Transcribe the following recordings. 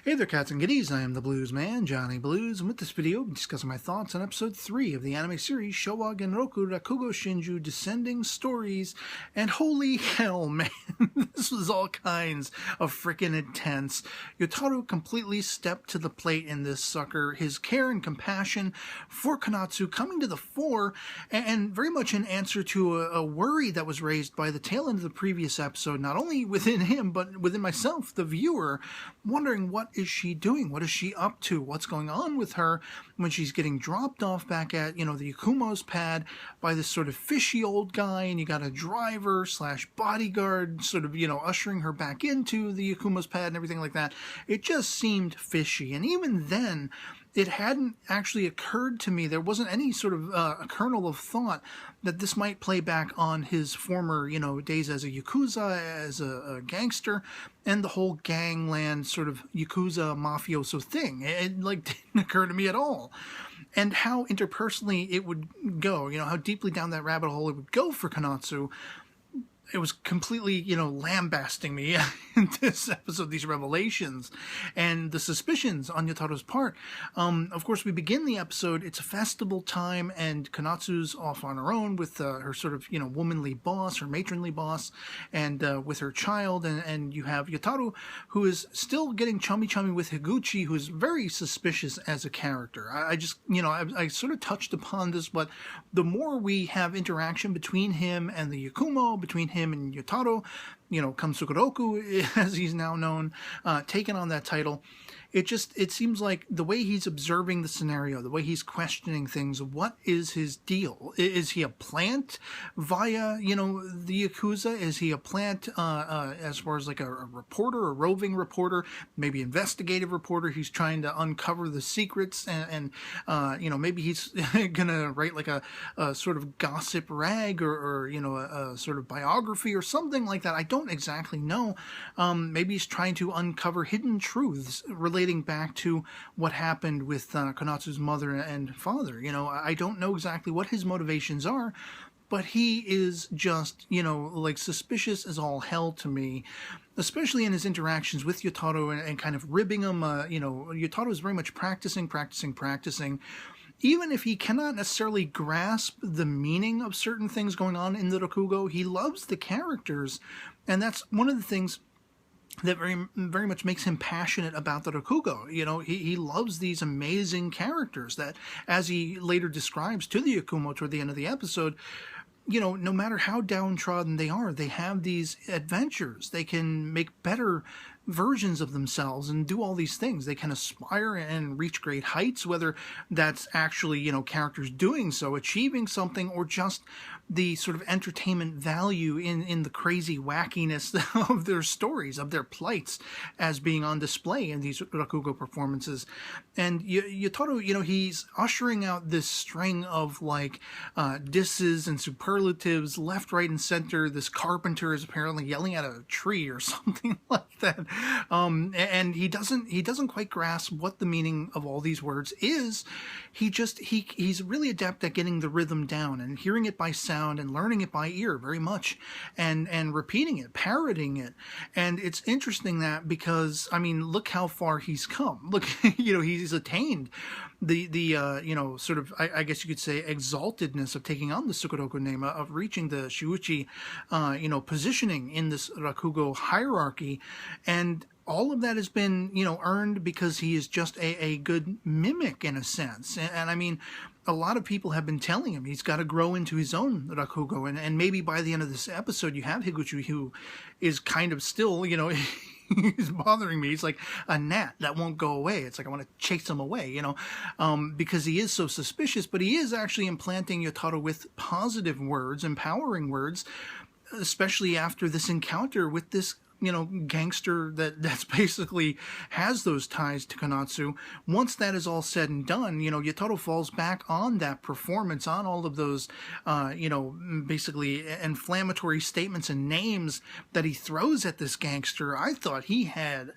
Hey there, cats and kitties. I am the Blues Man, Johnny Blues, and with this video, I'll be discussing my thoughts on episode 3 of the anime series Showa Genroku Rakugo Shinju Descending Stories. And holy hell, man, this was all kinds of freaking intense. Yotaro completely stepped to the plate in this sucker. His care and compassion for Konatsu coming to the fore, and very much in answer to a worry that was raised by the tail end of the previous episode, not only within him, but within myself, the viewer, wondering what is she doing? What is she up to? What's going on with her when she's getting dropped off back at, the Yakumo's pad by this sort of fishy old guy, and you got a driver slash bodyguard sort of, ushering her back into the Yakumo's pad and everything like that. It just seemed fishy. And even then, it hadn't actually occurred to me, there wasn't any sort of a kernel of thought that this might play back on his former, days as a Yakuza, as a gangster, and the whole gangland sort of Yakuza mafioso thing. It didn't occur to me at all. And how interpersonally it would go, how deeply down that rabbit hole it would go for Konatsu. It was completely, lambasting me in this episode, these revelations and the suspicions on Yotaro's part. Of course, we begin the episode, it's a festival time, and Konatsu's off on her own with her sort of, womanly boss, her matronly boss, and with her child, and you have Yotaro, who is still getting chummy with Higuchi, who's very suspicious as a character. I just, I sort of touched upon this, but the more we have interaction between him and the Yakumo, between him and Yotaro, Kamsukuroku, as he's now known, taking on that title, it seems like the way he's observing the scenario, the way he's questioning things, what is his deal? Is he a plant via, the Yakuza? Is he a plant as far as like a reporter, a roving reporter, maybe investigative reporter? He's trying to uncover the secrets and maybe he's going to write like a sort of gossip rag or a sort of biography or something like that. I don't exactly know. Maybe he's trying to uncover hidden truths relating back to what happened with Konatsu's mother and father. I don't know exactly what his motivations are, but he is just, suspicious as all hell to me, especially in his interactions with Yotaro and kind of ribbing him. Yotaro is very much practicing. Even if he cannot necessarily grasp the meaning of certain things going on in the Rakugo, he loves the characters, and that's one of the things that very, very much makes him passionate about the Rakugo. He loves these amazing characters that, as he later describes to the Yakumo toward the end of the episode, no matter how downtrodden they are, they have these adventures. They can make better versions of themselves and do all these things. They can aspire and reach great heights, whether that's actually, characters doing so, achieving something, or just the sort of entertainment value in the crazy wackiness of their stories, of their plights as being on display in these Rakugo performances. And Yotaro, he's ushering out this string of disses and superlatives left, right, and center. This carpenter is apparently yelling at a tree or something like that. And he doesn't quite grasp what the meaning of all these words is. He's really adept at getting the rhythm down and hearing it by sound and learning it by ear very much, and repeating it, parroting it. And it's interesting that, because look how far he's come. Look, he's attained the sort of, I guess you could say, exaltedness of taking on the Tsukuroku name, of reaching the Shuuchi positioning in this Rakugo hierarchy. And all of that has been, earned because he is just a good mimic in a sense. And a lot of people have been telling him he's got to grow into his own Rakugo. And maybe by the end of this episode, you have Higuchi, who is kind of still, he's bothering me. He's like a gnat that won't go away. It's like I want to chase him away, because he is so suspicious. But he is actually implanting Yotaro with positive words, empowering words, especially after this encounter with this gangster that's basically has those ties to Konatsu. Once that is all said and done, Yotaro falls back on that performance, on all of those, basically inflammatory statements and names that he throws at this gangster. I thought he had,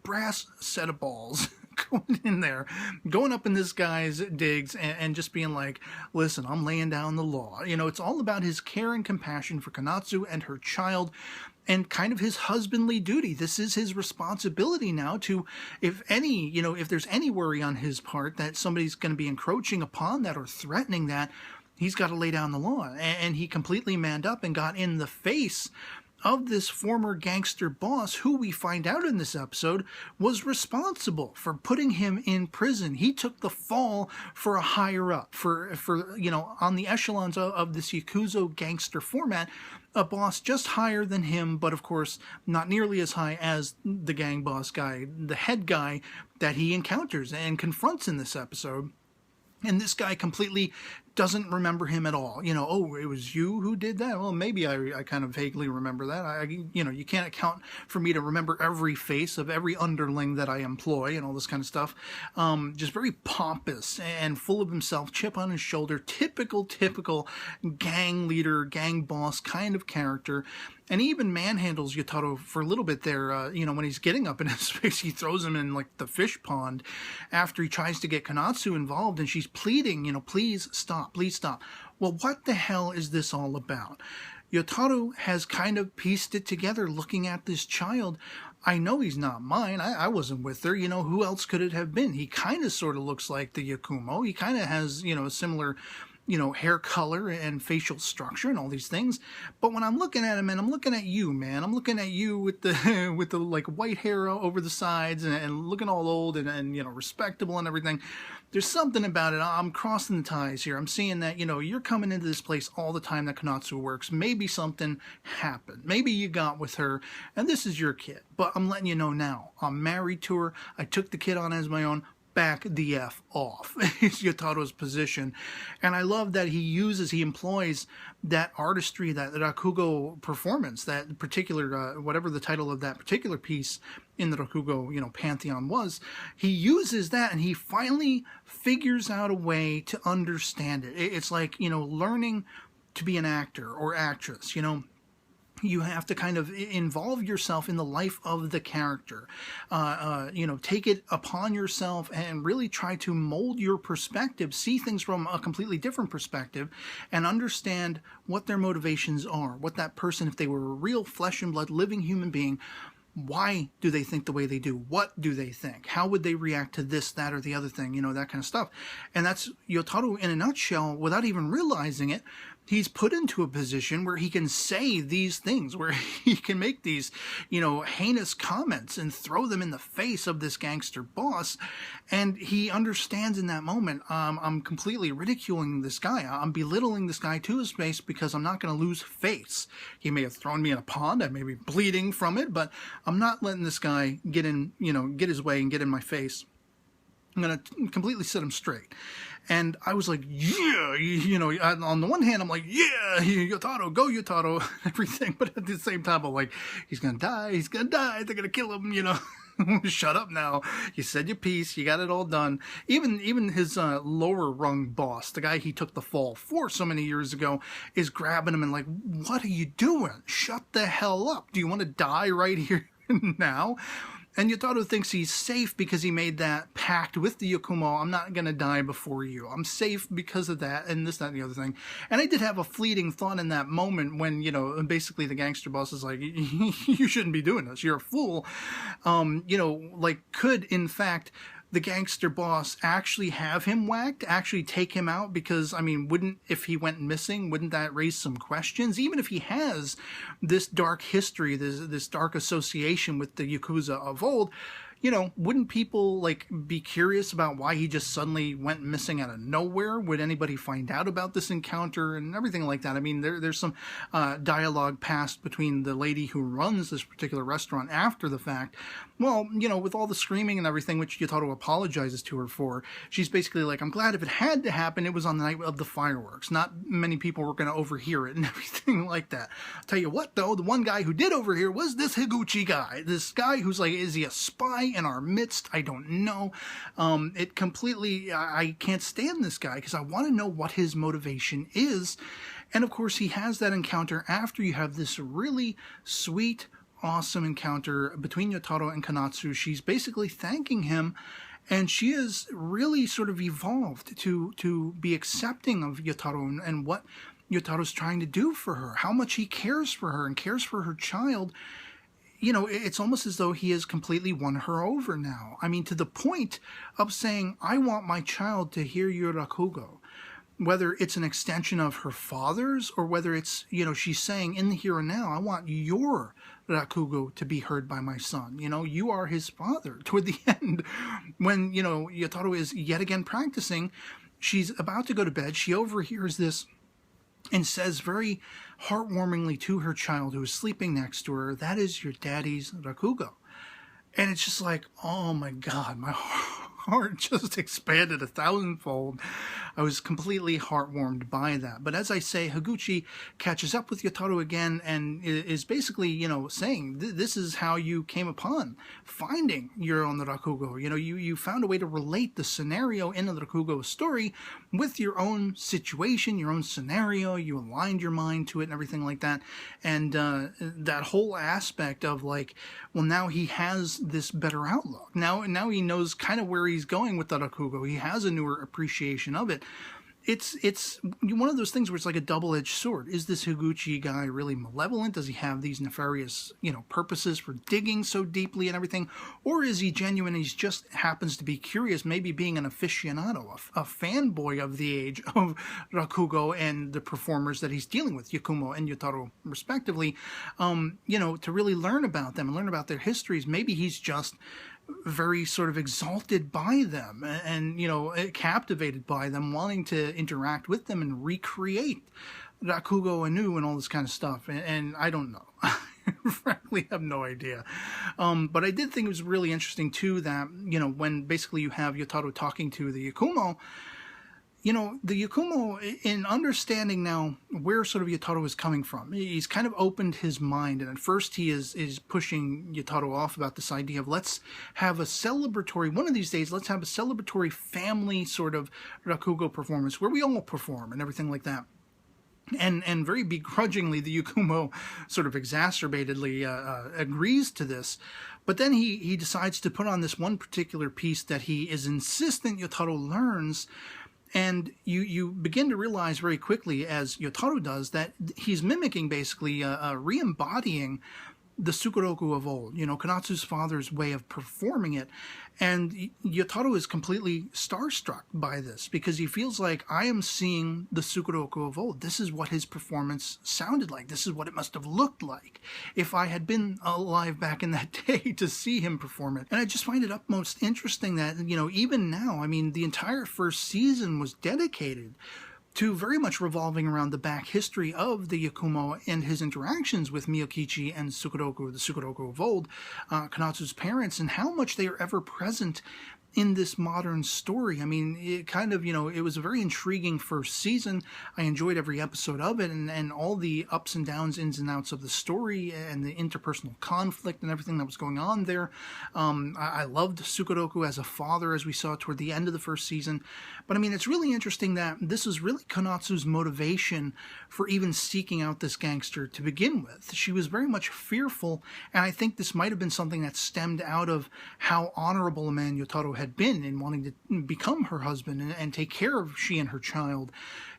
brass set of balls going in there, going up in this guy's digs and just being like, listen, I'm laying down the law. It's all about his care and compassion for Konatsu and her child. and kind of his husbandly duty. This is his responsibility now to, if any, if there's any worry on his part that somebody's going to be encroaching upon that or threatening that, he's got to lay down the law. And he completely manned up and got in the face of this former gangster boss, who we find out in this episode was responsible for putting him in prison. He took the fall for a higher up, for on the echelons of this Yakuza gangster format, a boss just higher than him, but of course not nearly as high as the gang boss guy, the head guy that he encounters and confronts in this episode. And this guy completely doesn't remember him at all. Oh, it was you who did that? Well, maybe I kind of vaguely remember that. You can't account for me to remember every face of every underling that I employ and all this kind of stuff. Just very pompous and full of himself, chip on his shoulder, typical gang leader, gang boss kind of character. And he even manhandles Yotaro for a little bit there. When he's getting up in his face, he throws him in like the fish pond after he tries to get Konatsu involved, and she's pleading, please stop. Well, what the hell is this all about? Yotaro has kind of pieced it together looking at this child. I know he's not mine. I wasn't with her. Who else could it have been? He kind of sort of looks like the Yakumo. He kind of has, a similar hair color and facial structure and all these things. But when I'm looking at him, and I'm looking at you, man, I'm looking at you with the with the like white hair over the sides and looking all old and respectable and everything. There's something about it. I'm crossing the ties here. I'm seeing that, you're coming into this place all the time that Konatsu works. Maybe something happened. Maybe you got with her, and this is your kid. But I'm letting you know now, I'm married to her. I took the kid on as my own. Back the F off is Yotaro's position. And I love that he employs that artistry, that Rakugo performance, that particular, whatever the title of that particular piece in the Rakugo, pantheon was. He uses that, and he finally figures out a way to understand it. It's like, learning to be an actor or actress, You have to kind of involve yourself in the life of the character, take it upon yourself and really try to mold your perspective, see things from a completely different perspective, and understand what their motivations are, what that person, if they were a real flesh and blood living human being, why do they think the way they do? What do they think? How would they react to this, that, or the other thing? That kind of stuff. And that's Yotaro in a nutshell, without even realizing it. He's put into a position where he can say these things, where he can make these, heinous comments and throw them in the face of this gangster boss. And he understands in that moment, I'm completely ridiculing this guy. I'm belittling this guy to his face because I'm not going to lose face. He may have thrown me in a pond. I may be bleeding from it, but I'm not letting this guy get his way and get in my face. I'm going to completely set him straight. And I was like, yeah, on the one hand, I'm like, yeah, Yotaro, go Yotaro, everything. But at the same time, I'm like, he's going to die. They're going to kill him, Shut up now. You said your piece. You got it all done. Even his lower rung boss, the guy he took the fall for so many years ago, is grabbing him and like, what are you doing? Shut the hell up. Do you want to die right here now? And Yotaro thinks he's safe because he made that pact with the Yakumo. I'm not going to die before you. I'm safe because of that, and this, that, and the other thing. And I did have a fleeting thought in that moment when, basically the gangster boss is like, you shouldn't be doing this. You're a fool. Could, in fact, the gangster boss actually have him whacked, actually take him out? Because, if he went missing, wouldn't that raise some questions? Even if he has this dark history, this dark association with the Yakuza of old, wouldn't people be curious about why he just suddenly went missing out of nowhere? Would anybody find out about this encounter and everything like that? There's some dialogue passed between the lady who runs this particular restaurant after the fact. Well, with all the screaming and everything, which Yotaro apologizes to her for, she's basically like, I'm glad if it had to happen, it was on the night of the fireworks. Not many people were going to overhear it and everything like that. I'll tell you what, though, the one guy who did overhear was this Higuchi guy. This guy who's like, is he a spy in our midst? I don't know. I can't stand this guy because I want to know what his motivation is. And of course, he has that encounter after you have this really sweet, awesome encounter between Yotaro and Konatsu. She's basically thanking him, and she is really sort of evolved to be accepting of Yotaro and what Yotaro's trying to do for her, how much he cares for her and cares for her child. You know, it's almost as though he has completely won her over now. I mean, to the point of saying, I want my child to hear your Rakugo. Whether it's an extension of her father's, or whether it's, you know, she's saying in the here and now, I want your Rakugo to be heard by my son. You know, you are his father. Toward the end, when, you know, Yotaro is yet again practicing, she's about to go to bed. She overhears this and says very heartwarmingly to her child who is sleeping next to her, that is your daddy's Rakugo. And it's just like, oh my God, my heart just expanded 1,000-fold. I was completely heartwarmed by that. But as I say, Higuchi catches up with Yotaro again and is basically, you know, saying, this is how you came upon finding your own Rakugo. You know, you found a way to relate the scenario in the Rakugo story with your own situation, your own scenario. You aligned your mind to it and everything like that. And that whole aspect of like, well, now he has this better outlook. Now he knows kind of where he's going with the Rakugo. He has a newer appreciation of it. It's one of those things where it's like a double-edged sword. Is this Higuchi guy really malevolent? Does he have these nefarious, you know, purposes for digging so deeply and everything? Or is he genuine and he just happens to be curious, maybe being an aficionado, a fanboy of the age of Rakugo and the performers that he's dealing with, Yakumo and Yotaro respectively, you know, to really learn about them and learn about their histories. Maybe he's just very sort of exalted by them and, you know, captivated by them, wanting to interact with them and recreate Rakugo anew and all this kind of stuff. And I don't know. I frankly have no idea. But I did think it was really interesting, too, that, you know, when basically you have Yotaro talking to the Yakumo, you know, the Yakumo, in understanding now where sort of Yotaro is coming from, he's kind of opened his mind. And at first he is pushing Yotaro off about this idea of let's have a celebratory, one of these days, let's have a celebratory family sort of Rakugo performance where we all perform and everything like that. And very begrudgingly, the Yakumo sort of exacerbatedly agrees to this. But then he decides to put on this one particular piece that he is insistent Yotaro learns. And you begin to realize very quickly, as Yotaro does, that he's mimicking, basically, re-embodying the Sukeroku of old, you know, Konatsu's father's way of performing it. And Yotaro is completely starstruck by this because he feels like, I am seeing the Sukeroku of old. This is what his performance sounded like. This is what it must have looked like if I had been alive back in that day to see him perform it. And I just find it utmost interesting that, you know, even now, I mean, the entire first season was dedicated to very much revolving around the back history of the Yakumo and his interactions with Miyokichi and Sukeroku, the Sukeroku of old, Konatsu's parents, and how much they are ever present in this modern story. I mean, it kind of, you know, it was a very intriguing first season. I enjoyed every episode of it and all the ups and downs, ins and outs of the story and the interpersonal conflict and everything that was going on there. I loved Sukeroku as a father, as we saw toward the end of the first season. But I mean, it's really interesting that this is really Konatsu's motivation for even seeking out this gangster to begin with. She was very much fearful, and I think this might have been something that stemmed out of how honorable a man Yotaro had been in wanting to become her husband and take care of she and her child.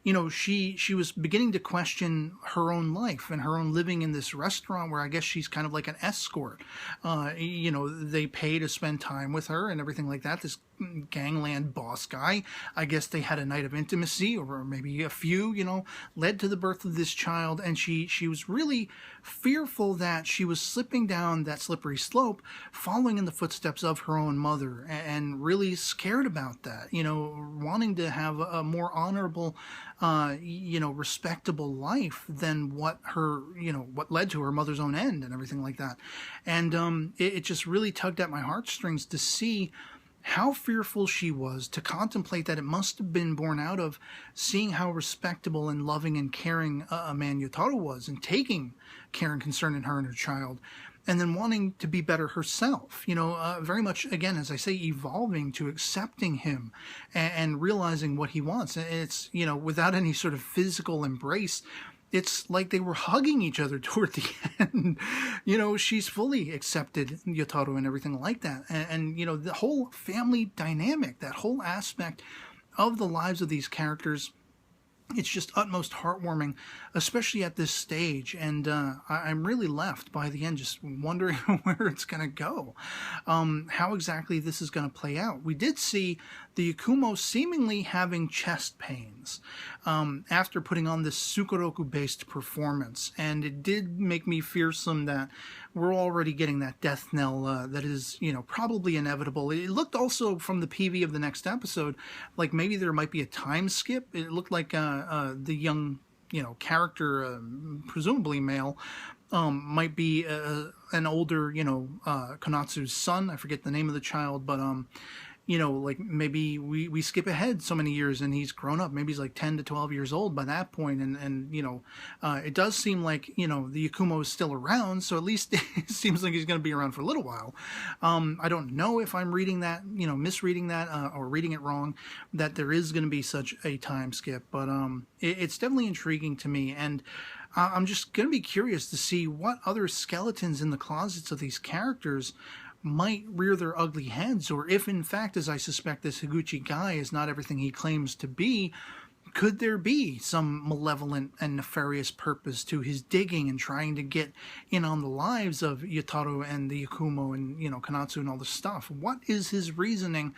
You know, she was beginning to question her own life and her own living in this restaurant where I guess she's kind of like an escort. You know, they pay to spend time with her and everything like that. This gangland boss guy, I guess they had a night of intimacy, or maybe a few, you know, led to the birth of this child. And she was really fearful that she was slipping down that slippery slope, following in the footsteps of her own mother, and really scared about that, you know, wanting to have a more honorable, you know, respectable life than what her, you know, what led to her mother's own end and everything like that. And it just really tugged at my heartstrings to see how fearful she was, to contemplate that it must have been born out of seeing how respectable and loving and caring a man Yotaro was, and taking care and concern in her and her child, and then wanting to be better herself, you know, very much, again, as I say, evolving to accepting him and realizing what he wants. It's, you know, without any sort of physical embrace, it's like they were hugging each other toward the end. You know, she's fully accepted Yotaro and everything like that. And, you know, the whole family dynamic, that whole aspect of the lives of these characters it's just utmost heartwarming, especially at this stage. And I'm really left by the end just wondering where it's going to go, how exactly this is going to play out. We did see the Yakumo seemingly having chest pains after putting on this Sukeroku-based performance. And it did make me fearsome that we're already getting that death knell that is, probably inevitable. It looked also from the PV of the next episode like maybe there might be a time skip. It looked like the young, character, presumably male, might be an older, Konatsu's son. I forget the name of the child, but like maybe we skip ahead so many years and he's grown up. Maybe he's like 10 to 12 years old by that point. And it does seem like, the Yakumo is still around. So at least it seems like he's going to be around for a little while. I don't know if I'm reading that, misreading that or reading it wrong, that there is going to be such a time skip. But it's definitely intriguing to me. And I'm just going to be curious to see what other skeletons in the closets of these characters might rear their ugly heads, or if in fact, as I suspect, this Higuchi guy is not everything he claims to be, could there be some malevolent and nefarious purpose to his digging and trying to get in on the lives of Yotaro and the Yakumo and, Konatsu and all this stuff? What is his reasoning?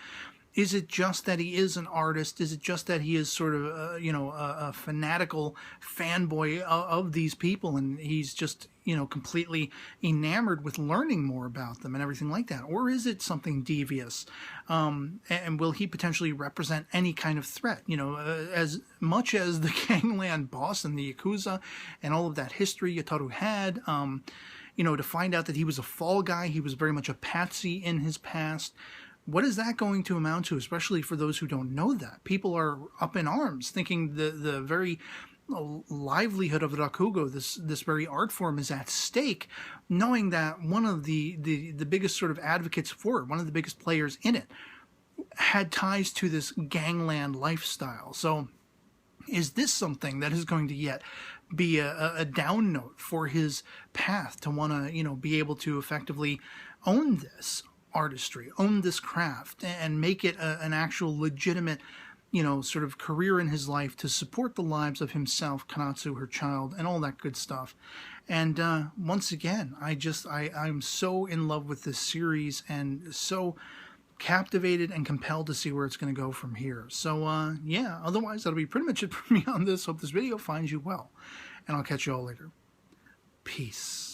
Is it just that he is an artist? Is it just that he is sort of, a fanatical fanboy of these people, and he's just, completely enamored with learning more about them and everything like that? Or is it something devious? And will he potentially represent any kind of threat? As much as the gangland boss and the Yakuza and all of that history Yotaro had, to find out that he was a fall guy, he was very much a patsy in his past. What is that going to amount to, especially for those who don't know that? People are up in arms, thinking the very livelihood of Rakugo, this very art form, is at stake, knowing that one of the biggest sort of advocates for it, one of the biggest players in it, had ties to this gangland lifestyle. So is this something that is going to yet be a down note for his path to want to, be able to effectively own this artistry, own this craft, and make it an actual legitimate, sort of career in his life to support the lives of himself, Konatsu, her child, and all that good stuff. And once again, I'm so in love with this series and so captivated and compelled to see where it's going to go from here. So yeah, otherwise that'll be pretty much it for me on this. Hope this video finds you well, and I'll catch you all later. Peace.